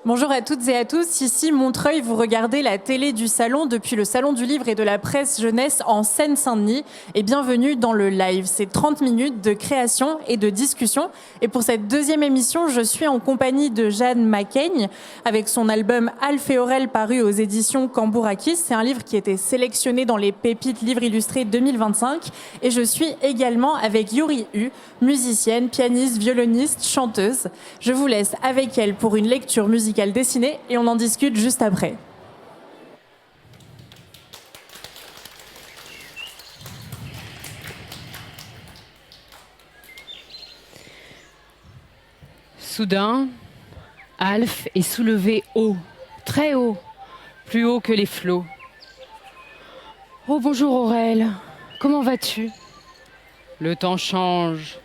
Bonjour à toutes et à tous, ici Montreuil, vous regardez la télé du salon depuis le Salon du Livre et de la Presse Jeunesse en Seine-Saint-Denis et bienvenue dans le live. C'est 30 minutes de création et de discussion et pour cette deuxième émission, je suis en compagnie de Jeanne Macaigne avec son album Alph et Aurel paru aux éditions Cambourakis. C'est un livre qui a été sélectionné dans les Pépites Livres Illustrés 2025 et je suis également avec Yuri Hu, musicienne, pianiste, violoniste, chanteuse. Je vous laisse avec elle pour une lecture musicale dessinée et on en discute juste après. Soudain, Alph est soulevé haut, très haut, plus haut que les flots. Oh bonjour Aurel, comment vas-tu? Le temps change.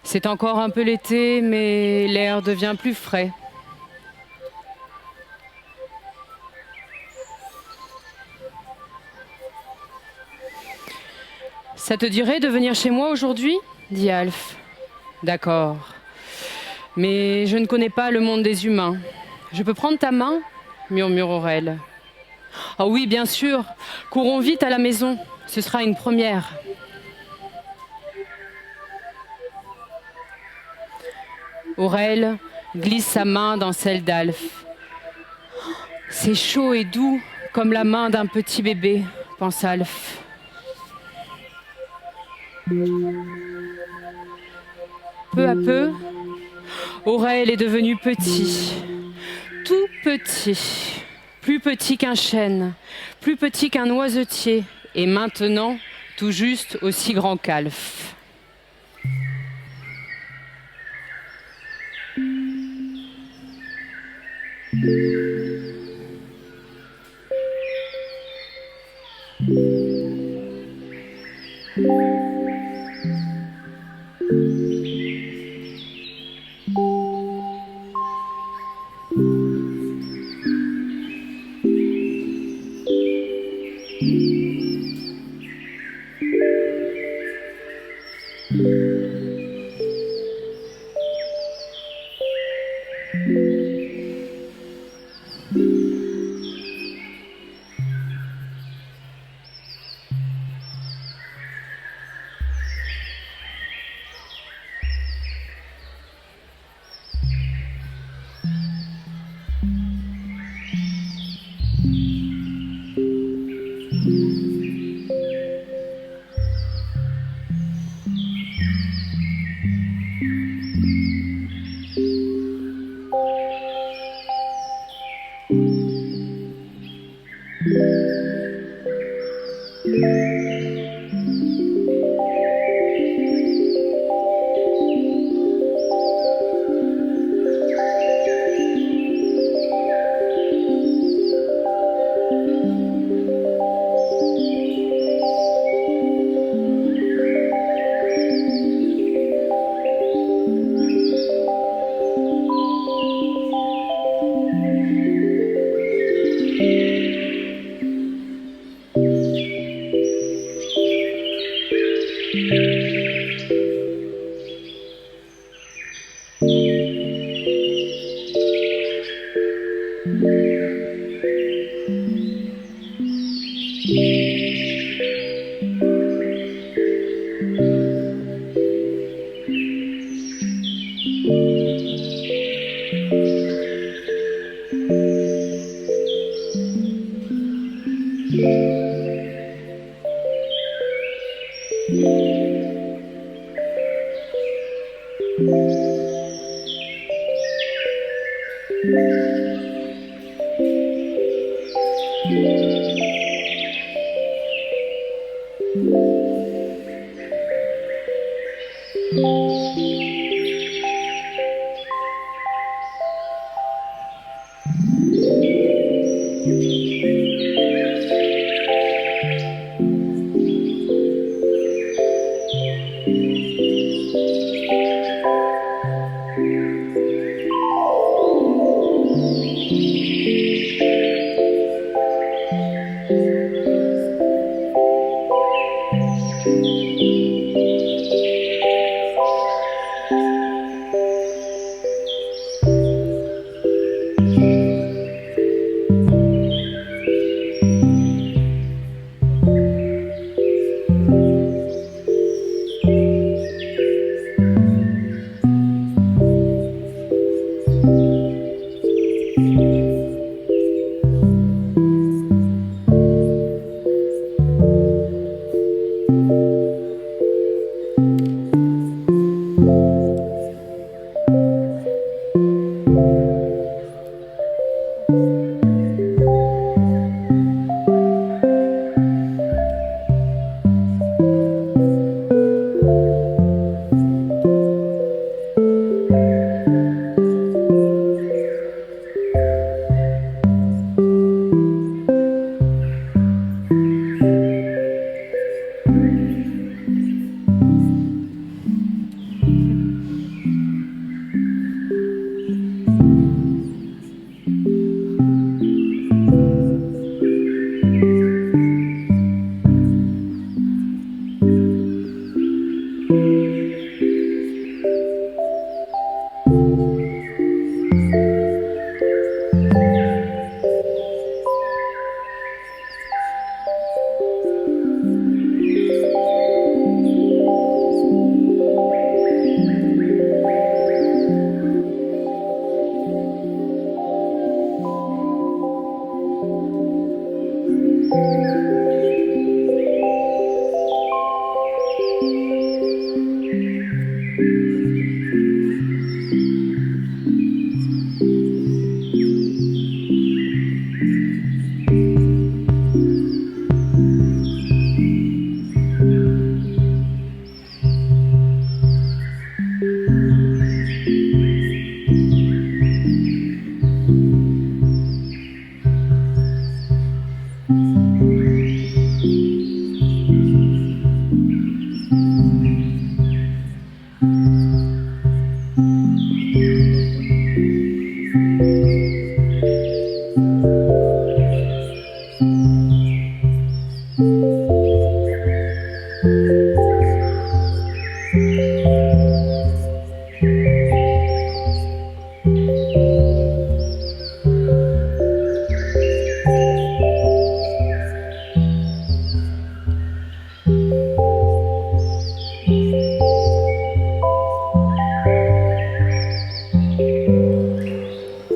C'est encore un peu l'été, mais l'air devient plus frais. Ça te dirait de venir chez moi aujourd'hui? Dit Alph. D'accord. Mais je ne connais pas le monde des humains. Je peux prendre ta main? Murmure Aurel. Ah oui, bien sûr. Courons vite à la maison. Ce sera une première. Aurel glisse sa main dans celle d'Alph. C'est chaud et doux, comme la main d'un petit bébé, pense Alph. Peu à peu, Aurel est devenu petit, tout petit, plus petit qu'un chêne, plus petit qu'un noisetier, et maintenant tout juste aussi grand qu'Alph.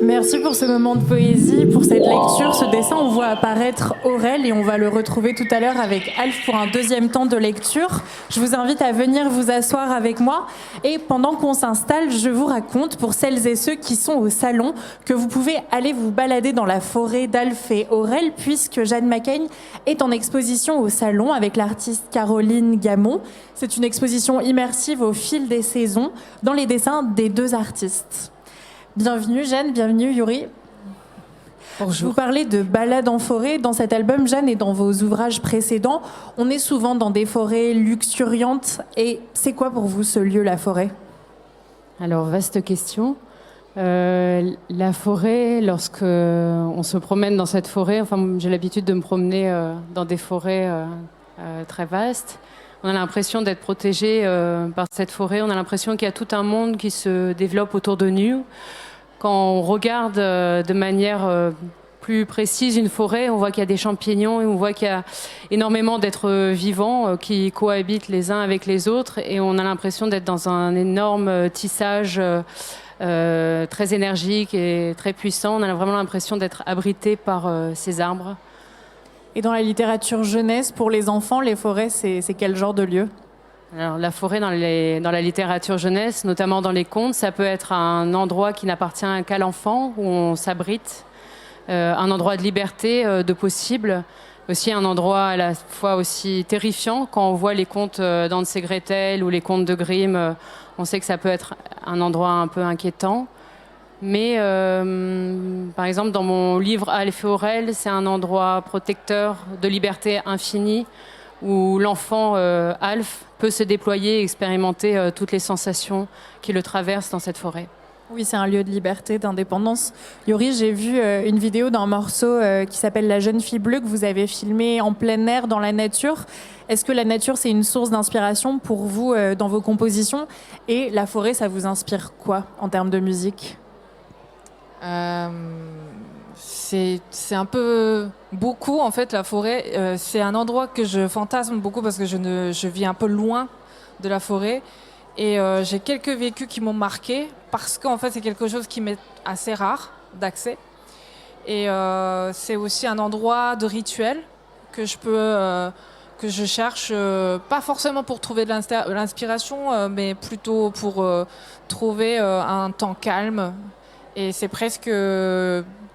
Merci pour ce moment de poésie, pour cette lecture, ce dessin. On voit apparaître Aurel et on va le retrouver tout à l'heure avec Alf pour un deuxième temps de lecture. Je vous invite à venir vous asseoir avec moi et pendant qu'on s'installe, je vous raconte pour celles et ceux qui sont au salon que vous pouvez aller vous balader dans la forêt d'Alf et Aurel puisque Jeanne McCain est en exposition au salon avec l'artiste Caroline Gamon. C'est une exposition immersive au fil des saisons dans les dessins des deux artistes. Bienvenue Jeanne, bienvenue Yuri. Bonjour. Vous parlez de balade en forêt dans cet album, Jeanne, et dans vos ouvrages précédents. On est souvent dans des forêts luxuriantes. Et c'est quoi pour vous ce lieu, la forêt ? Alors, vaste question. La forêt, lorsque on se promène dans cette forêt, enfin, j'ai l'habitude de me promener dans des forêts très vastes. On a l'impression d'être protégé par cette forêt. On a l'impression qu'il y a tout un monde qui se développe autour de nous. Quand on regarde de manière plus précise une forêt, on voit qu'il y a des champignons et on voit qu'il y a énormément d'êtres vivants qui cohabitent les uns avec les autres. Et on a l'impression d'être dans un énorme tissage très énergique et très puissant. On a vraiment l'impression d'être abrité par ces arbres. Et dans la littérature jeunesse, pour les enfants, les forêts, c'est quel genre de lieu ? Alors, la forêt dans la littérature jeunesse, notamment dans les contes, ça peut être un endroit qui n'appartient qu'à l'enfant, où on s'abrite, un endroit de liberté, de possible, aussi un endroit à la fois aussi terrifiant. Quand on voit les contes d'Hansel et Gretel ou les contes de Grimm, on sait que ça peut être un endroit un peu inquiétant. Mais par exemple, dans mon livre Alf et Aurel, c'est un endroit protecteur de liberté infinie où l'enfant Alf peut se déployer et expérimenter toutes les sensations qui le traversent dans cette forêt. Oui, c'est un lieu de liberté, d'indépendance. Yuri, j'ai vu une vidéo d'un morceau qui s'appelle La jeune fille bleue que vous avez filmé en plein air dans la nature. Est-ce que la nature, c'est une source d'inspiration pour vous dans vos compositions ? Et la forêt, ça vous inspire quoi en termes de musique ? C'est un peu beaucoup en fait la forêt. C'est un endroit que je fantasme beaucoup parce que je vis un peu loin de la forêt et j'ai quelques vécus qui m'ont marqué parce qu'en fait c'est quelque chose qui m'est assez rare d'accès et c'est aussi un endroit de rituel que je cherche pas forcément pour trouver de l'inspiration mais plutôt pour trouver un temps calme. Et c'est presque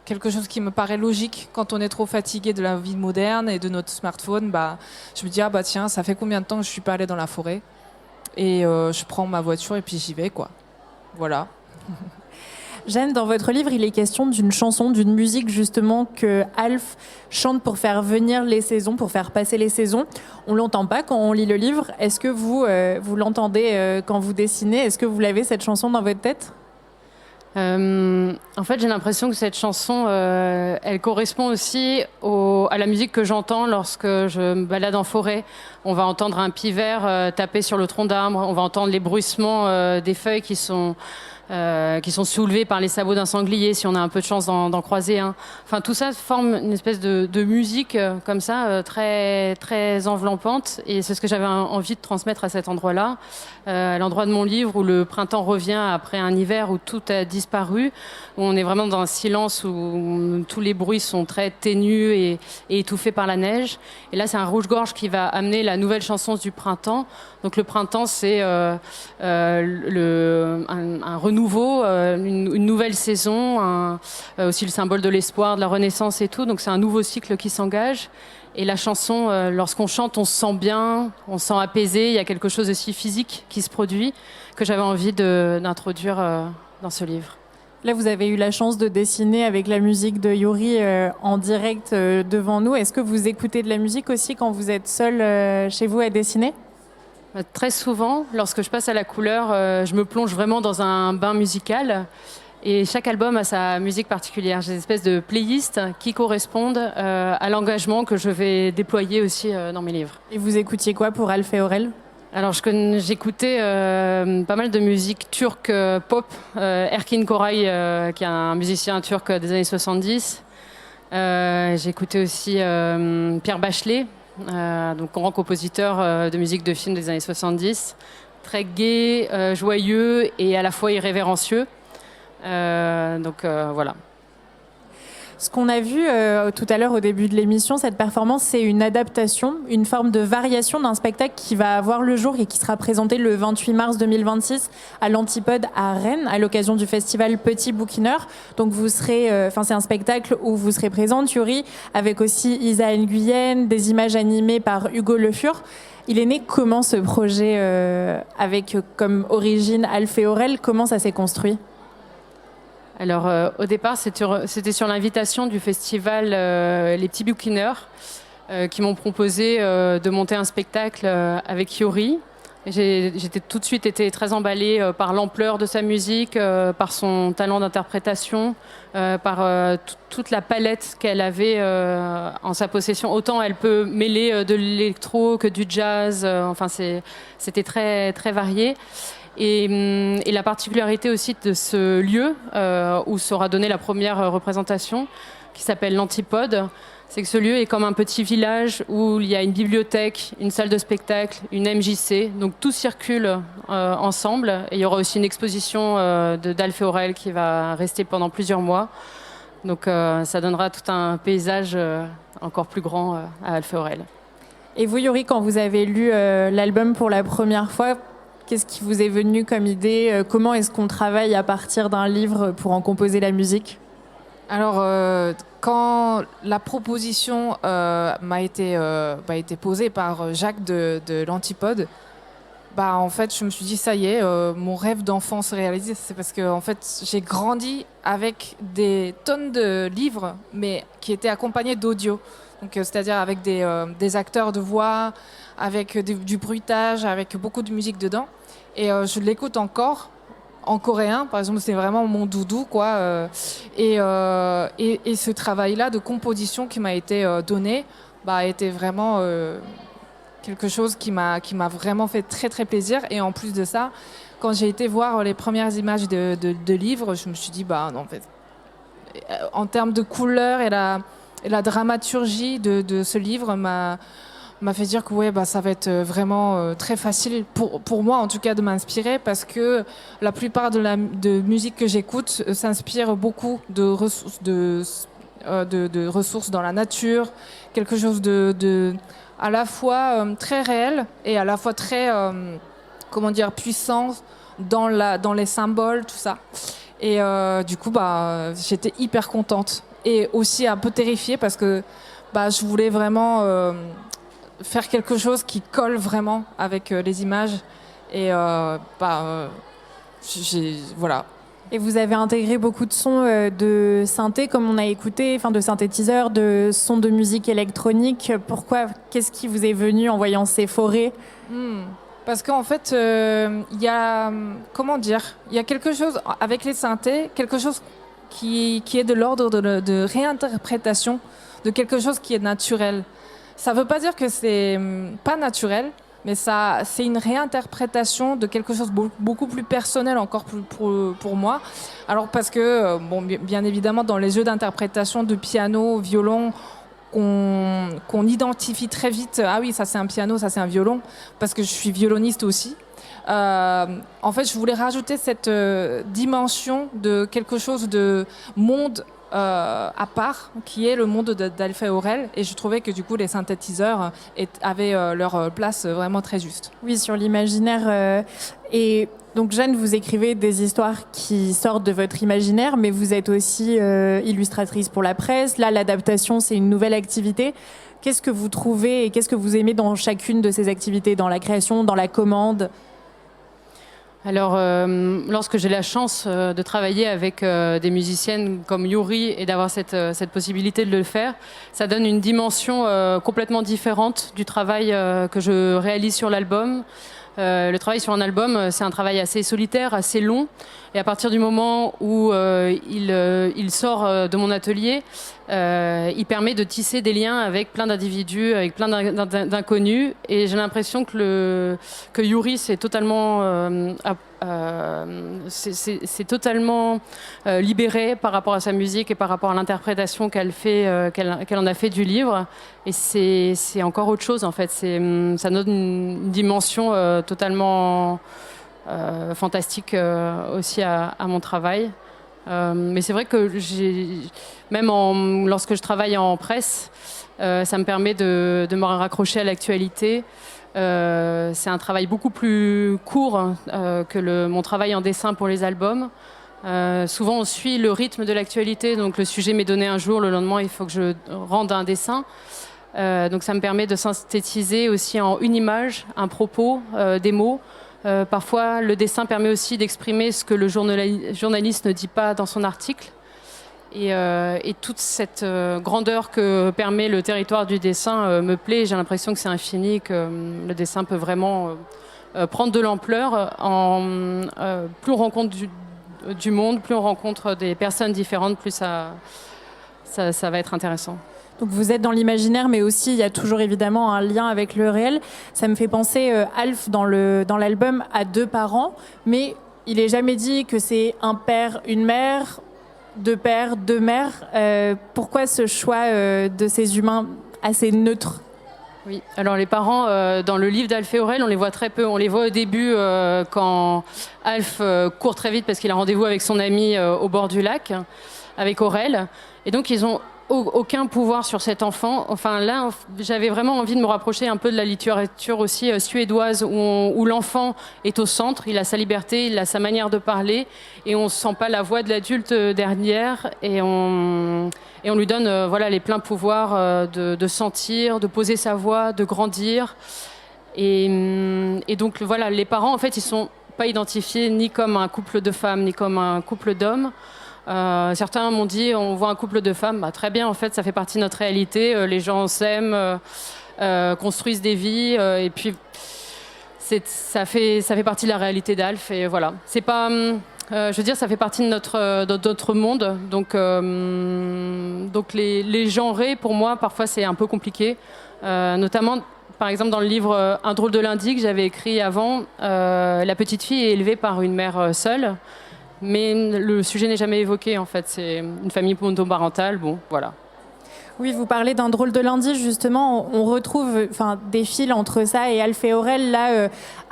quelque chose qui me paraît logique quand on est trop fatigué de la vie moderne et de notre smartphone. Je me dis, tiens, ça fait combien de temps que je suis pas allée dans la forêt ? Et je prends ma voiture et puis j'y vais, quoi. Voilà. Jeanne, dans votre livre, il est question d'une chanson, d'une musique justement que Alf chante pour faire venir les saisons, pour faire passer les saisons. On l'entend pas quand on lit le livre. Est-ce que vous l'entendez quand vous dessinez ? Est-ce que vous l'avez, cette chanson, dans votre tête ? En fait, j'ai l'impression que cette chanson, elle correspond aussi à la musique que j'entends lorsque je me balade en forêt. On va entendre un pivert taper sur le tronc d'arbre, on va entendre les bruissements des feuilles qui sont soulevés par les sabots d'un sanglier, si on a un peu de chance d'en croiser un. Enfin, tout ça forme une espèce de musique comme ça, très, très enveloppante. Et c'est ce que j'avais envie de transmettre à cet endroit-là, à l'endroit de mon livre où le printemps revient après un hiver où tout a disparu, où on est vraiment dans un silence où tous les bruits sont très ténus et étouffés par la neige. Et là, c'est un rouge-gorge qui va amener la nouvelle chanson du printemps. Donc le printemps, c'est un renouveau, une nouvelle saison, aussi le symbole de l'espoir, de la renaissance et tout. Donc c'est un nouveau cycle qui s'engage. Et la chanson, lorsqu'on chante, on se sent bien, on se sent apaisé. Il y a quelque chose aussi physique qui se produit que j'avais envie d'introduire dans ce livre. Là, vous avez eu la chance de dessiner avec la musique de Yuri en direct devant nous. Est-ce que vous écoutez de la musique aussi quand vous êtes seul chez vous à dessiner ? Très souvent, lorsque je passe à la couleur, je me plonge vraiment dans un bain musical. Et chaque album a sa musique particulière. J'ai des espèces de playlists qui correspondent à l'engagement que je vais déployer aussi dans mes livres. Et vous écoutiez quoi pour Alf et Aurel ? Alors j'écoutais pas mal de musique turque pop. Erkin Koray, qui est un musicien turc des années 70. J'écoutais aussi Pierre Bachelet, donc grand compositeur de musique de film des années 70. Très gai, joyeux et à la fois irrévérencieux. Voilà. Ce qu'on a vu tout à l'heure au début de l'émission, cette performance, c'est une adaptation, une forme de variation d'un spectacle qui va avoir le jour et qui sera présenté le 28 mars 2026 à l'Antipode à Rennes, à l'occasion du festival Petit Bouquineur. Donc vous serez, c'est un spectacle où vous serez présente, Yuri, avec aussi Isa Nguyen, des images animées par Hugo Le Fur. Il est né comment ce projet avec comme origine Alf et Aurel ? Comment ça s'est construit ? Alors, au départ, c'était sur l'invitation du festival Les Petits Bouquineurs qui m'ont proposé de monter un spectacle avec Yuri. J'étais tout de suite été très emballée par l'ampleur de sa musique, par son talent d'interprétation, par toute la palette qu'elle avait en sa possession. Autant elle peut mêler de l'électro que du jazz. C'était très, très varié. Et la particularité aussi de ce lieu où sera donnée la première représentation, qui s'appelle l'Antipode, c'est que ce lieu est comme un petit village où il y a une bibliothèque, une salle de spectacle, une MJC, donc tout circule ensemble. Et il y aura aussi une exposition d'Alf et Aurel qui va rester pendant plusieurs mois. Donc ça donnera tout un paysage encore plus grand à Alf et Aurel. Et vous, Yuri, quand vous avez lu l'album pour la première fois, qu'est-ce qui vous est venu comme idée ? Comment est-ce qu'on travaille à partir d'un livre pour en composer la musique ? Alors, quand la proposition m'a été posée par Jacques de l'Antipode, en fait, je me suis dit, ça y est, mon rêve d'enfant se réalise. C'est parce que en fait, j'ai grandi avec des tonnes de livres, mais qui étaient accompagnés d'audio. Donc, c'est-à-dire avec des acteurs de voix, avec du bruitage, avec beaucoup de musique dedans. Et je l'écoute encore en coréen, par exemple, c'est vraiment mon doudou, quoi. Et ce travail-là de composition qui m'a été donné, était vraiment quelque chose qui m'a vraiment fait très très plaisir. Et en plus de ça, quand j'ai été voir les premières images de livres, je me suis dit, non, en fait, en termes de couleurs et la dramaturgie de ce livre m'a fait dire que ça va être vraiment très facile pour moi en tout cas de m'inspirer, parce que la plupart de musique que j'écoute s'inspire beaucoup de ressources dans la nature, quelque chose de à la fois très réel et à la fois très puissant dans les symboles, tout ça. Et du coup j'étais hyper contente et aussi un peu terrifiée parce que je voulais vraiment faire quelque chose qui colle vraiment avec les images. Et voilà. Et vous avez intégré beaucoup de sons de synthé, comme on a écouté, de synthétiseurs, de sons de musique électronique. Pourquoi ? Qu'est-ce qui vous est venu en voyant ces forêts ? Parce qu'en fait, il y a quelque chose avec les synthés, quelque chose qui est de l'ordre de réinterprétation de quelque chose qui est naturel. Ça ne veut pas dire que c'est pas naturel, mais c'est une réinterprétation de quelque chose beaucoup plus personnel encore pour moi. Alors parce que, bien évidemment, dans les jeux d'interprétation de piano, violon, qu'on identifie très vite, ah oui, ça c'est un piano, ça c'est un violon, parce que je suis violoniste aussi. En fait, je voulais rajouter cette dimension de quelque chose de monde à part, qui est le monde d'Alf et Aurel, et je trouvais que du coup les synthétiseurs avaient leur place vraiment très juste. Oui, sur l'imaginaire. Et donc Jeanne, vous écrivez des histoires qui sortent de votre imaginaire, mais vous êtes aussi illustratrice pour la presse. Là, l'adaptation, c'est une nouvelle activité. Qu'est-ce que vous trouvez et qu'est-ce que vous aimez dans chacune de ces activités, dans la création, dans la commande ? Alors, lorsque j'ai la chance de travailler avec des musiciennes comme Yuri et d'avoir cette possibilité de le faire, ça donne une dimension complètement différente du travail que je réalise sur l'album. Le travail sur un album, c'est un travail assez solitaire, assez long. Et à partir du moment où il sort de mon atelier, il permet de tisser des liens avec plein d'individus, avec plein d'inconnus. Et j'ai l'impression que Yuri, c'est totalement, c'est totalement libéré par rapport à sa musique et par rapport à l'interprétation qu'elle en a fait du livre. Et c'est encore autre chose, en fait. Ça donne une dimension totalement fantastique aussi à mon travail. Mais c'est vrai que lorsque je travaille en presse, ça me permet de me raccrocher à l'actualité. C'est un travail beaucoup plus court que mon travail en dessin pour les albums. Souvent, on suit le rythme de l'actualité. Donc, le sujet m'est donné un jour, le lendemain, il faut que je rende un dessin. Donc, ça me permet de synthétiser aussi en une image, un propos, des mots. Parfois, le dessin permet aussi d'exprimer ce que le journaliste ne dit pas dans son article. Et toute cette grandeur que permet le territoire du dessin me plaît. J'ai l'impression que c'est infini, que le dessin peut vraiment prendre de l'ampleur. Plus on rencontre du monde, plus on rencontre des personnes différentes, plus ça va être intéressant. Donc vous êtes dans l'imaginaire, mais aussi il y a toujours évidemment un lien avec le réel. Ça me fait penser, Alf, dans l'album, à deux parents, mais il n'est jamais dit que c'est un père, une mère, deux pères, deux mères. Pourquoi ce choix de ces humains assez neutres ? Oui, alors les parents, dans le livre d'Alf et Aurel, on les voit très peu. On les voit au début quand Alf court très vite parce qu'il a rendez-vous avec son ami au bord du lac, avec Aurel. Et donc ils ont aucun pouvoir sur cet enfant. Enfin là, j'avais vraiment envie de me rapprocher un peu de la littérature aussi suédoise où l'enfant est au centre, il a sa liberté, il a sa manière de parler et on ne sent pas la voix de l'adulte derrière et on lui donne les pleins pouvoirs de sentir, de poser sa voix, de grandir. Et donc voilà, les parents en fait ils sont pas identifiés ni comme un couple de femmes ni comme un couple d'hommes. Certains m'ont dit on voit un couple de femmes, bah, très bien en fait ça fait partie de notre réalité, les gens s'aiment, construisent des vies et puis ça fait partie de la réalité d'Alf et voilà, c'est pas je veux dire ça fait partie de notre monde donc les genrés pour moi parfois c'est un peu compliqué, notamment par exemple dans le livre Un drôle de lundi que j'avais écrit avant, la petite fille est élevée par une mère seule. Mais le sujet n'est jamais évoqué, en fait. C'est une famille monoparentale, bon, voilà. Oui, vous parlez d'un drôle de lundi, justement. On retrouve des fils entre ça et Alf et Aurel. Là,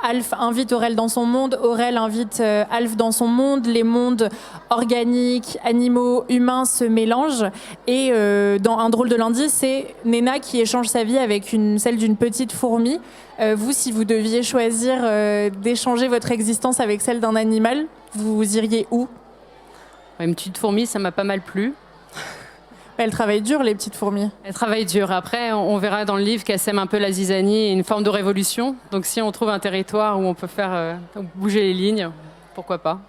Alf invite Aurel dans son monde, Aurel invite Alf dans son monde. Les mondes organiques, animaux, humains se mélangent. Et dans Un drôle de lundi, c'est Nena qui échange sa vie avec celle d'une petite fourmi. Vous, si vous deviez choisir d'échanger votre existence avec celle d'un animal, vous iriez où ? Une petite fourmi, ça m'a pas mal plu. Elles travaillent dur, les petites fourmis. Elles travaillent dur. Après, on verra dans le livre qu'elles sèment un peu la zizanie et une forme de révolution. Donc si on trouve un territoire où on peut faire bouger les lignes, pourquoi pas.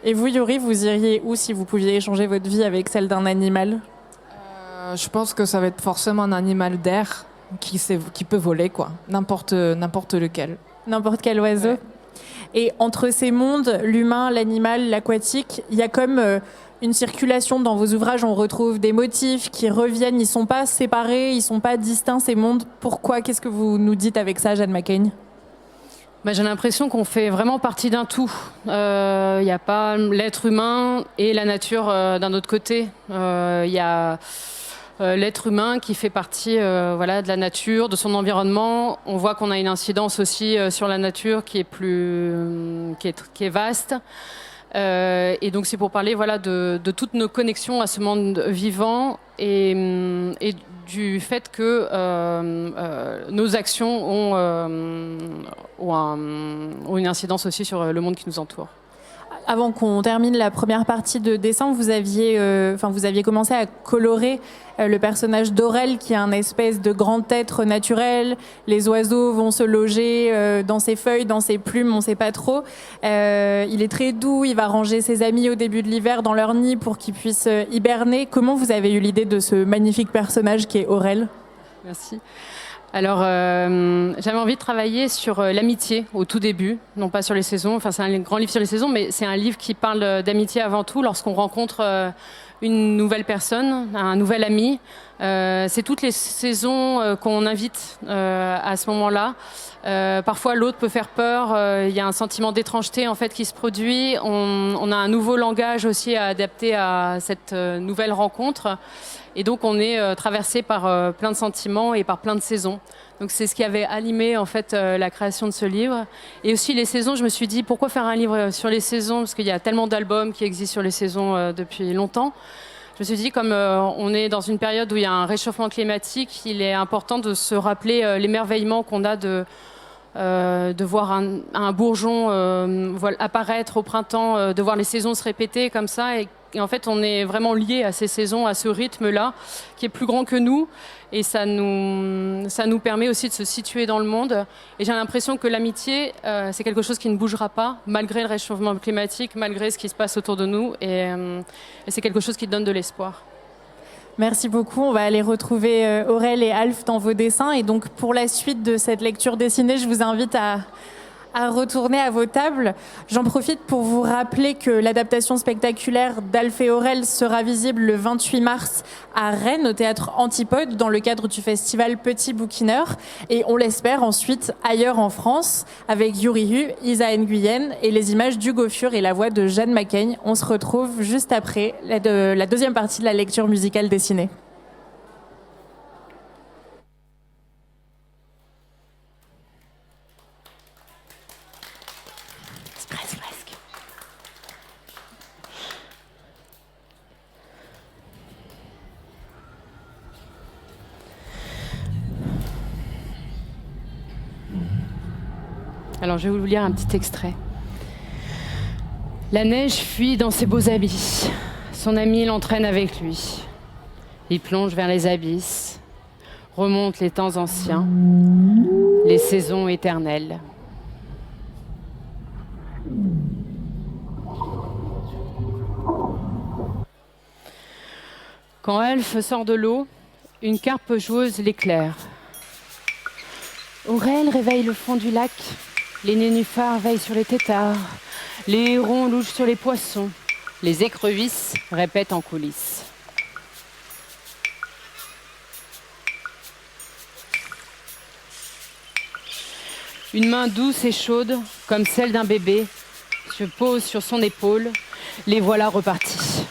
Et vous, Yuri, vous iriez où si vous pouviez échanger votre vie avec celle d'un animal ? Je pense que ça va être forcément un animal d'air qui peut voler, quoi. N'importe lequel. N'importe quel oiseau. Ouais. Et entre ces mondes, l'humain, l'animal, l'aquatique, il y a comme une circulation dans vos ouvrages. On retrouve des motifs qui reviennent. Ils ne sont pas séparés, ils ne sont pas distincts, ces mondes. Pourquoi ? Qu'est-ce que vous nous dites avec ça, Jeanne McCain ? J'ai l'impression qu'on fait vraiment partie d'un tout. Il n'y a pas l'être humain et la nature d'un autre côté. Il y a l'être humain qui fait partie de la nature, de son environnement. On voit qu'on a une incidence aussi sur la nature qui est vaste. Et donc c'est pour parler de toutes nos connexions à ce monde vivant et du fait que nos actions ont une incidence aussi sur le monde qui nous entoure. avant qu'on termine la première partie de dessin, vous aviez commencé à colorer le personnage d'Aurel, qui est un espèce de grand être naturel. Les oiseaux vont se loger dans ses feuilles, dans ses plumes, on ne sait pas trop. Il est très doux, il va ranger ses amis au début de l'hiver dans leur nid pour qu'ils puissent hiberner. Comment vous avez eu l'idée de ce magnifique personnage qui est Aurel ? Merci. Alors, j'avais envie de travailler sur l'amitié au tout début, non pas sur les saisons. Enfin, c'est un grand livre sur les saisons, mais c'est un livre qui parle d'amitié avant tout. Lorsqu'on rencontre une nouvelle personne, un nouvel ami, c'est toutes les saisons qu'on invite à ce moment-là. Parfois, l'autre peut faire peur. Il y a un sentiment d'étrangeté en fait qui se produit. On a un nouveau langage aussi à adapter à cette nouvelle rencontre. Et donc, on est traversé par plein de sentiments et par plein de saisons. Donc, c'est ce qui avait animé en fait la création de ce livre. Et aussi les saisons, je me suis dit, pourquoi faire un livre sur les saisons ? Parce qu'il y a tellement d'albums qui existent sur les saisons depuis longtemps. Je me suis dit, comme on est dans une période où il y a un réchauffement climatique, il est important de se rappeler l'émerveillement qu'on a de voir un bourgeon apparaître au printemps, de voir les saisons se répéter comme ça. Et en fait, on est vraiment lié à ces saisons, à ce rythme-là, qui est plus grand que nous. Et ça nous permet aussi de se situer dans le monde. Et j'ai l'impression que l'amitié, c'est quelque chose qui ne bougera pas, malgré le réchauffement climatique, malgré ce qui se passe autour de nous. Et c'est quelque chose qui donne de l'espoir. Merci beaucoup. On va aller retrouver Aurel et Alf dans vos dessins. Et donc, pour la suite de cette lecture dessinée, je vous invite à retourner à vos tables. J'en profite pour vous rappeler que l'adaptation spectaculaire d'Alf et Aurel sera visible le 28 mars à Rennes, au théâtre Antipode, dans le cadre du festival Petit Bouquineur. Et on l'espère ensuite ailleurs en France, avec Yuri Hu, Isa Nguyen et les images d'Hugo Fur et la voix de Jeanne Macaigne. On se retrouve juste après la deuxième partie de la lecture musicale dessinée. Alors, je vais vous lire un petit extrait. La neige fuit dans ses beaux habits. Son ami l'entraîne avec lui. Il plonge vers les abysses, remonte les temps anciens, les saisons éternelles. Quand Elfe sort de l'eau, une carpe joueuse l'éclaire. Aurel réveille le fond du lac. Les nénuphars veillent sur les têtards, les hérons louchent sur les poissons, les écrevisses répètent en coulisses. Une main douce et chaude, comme celle d'un bébé, se pose sur son épaule. Les voilà repartis.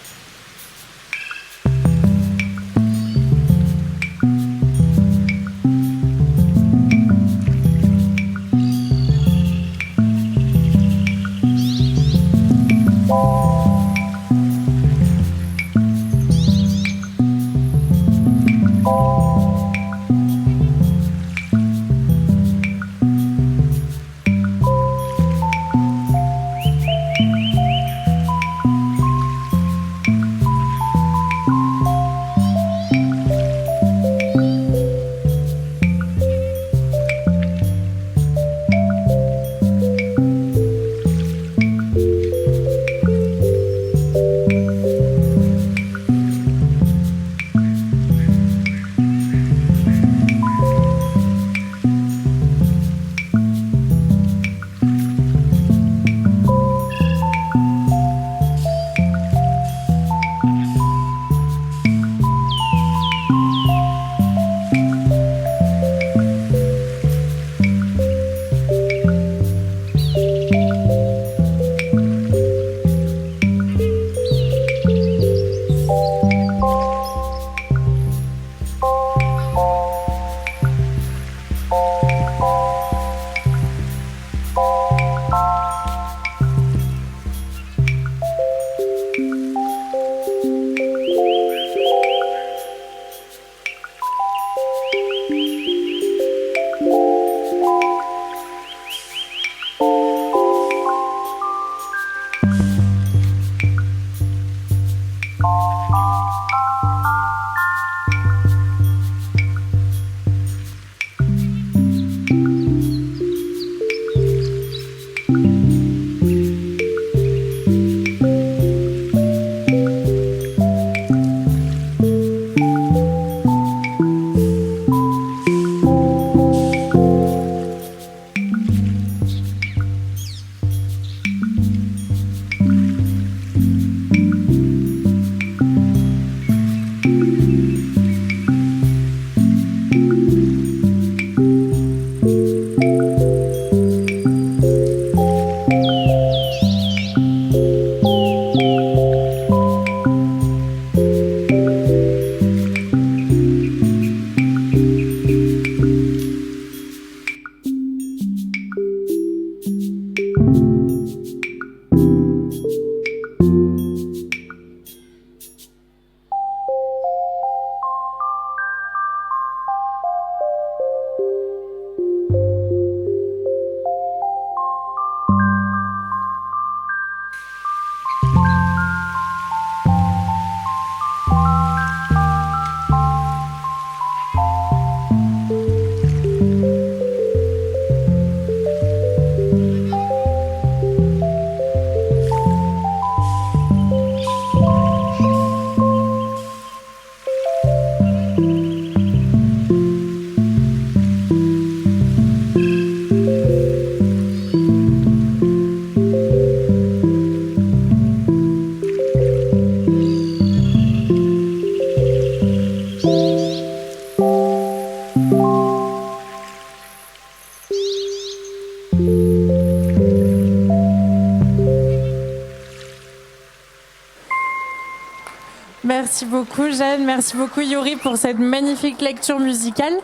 Merci beaucoup Jeanne, merci beaucoup Yuri pour cette magnifique lecture musicale.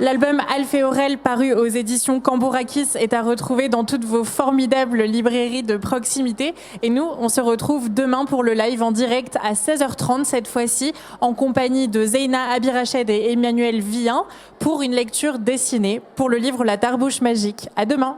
L'album Alph et Aurel, paru aux éditions Cambourakis, est à retrouver dans toutes vos formidables librairies de proximité. Et nous, on se retrouve demain pour le live en direct à 16h30 cette fois-ci, en compagnie de Zeina Abirached et Emmanuel Vien, pour une lecture dessinée pour le livre La Tarbouche magique. À demain.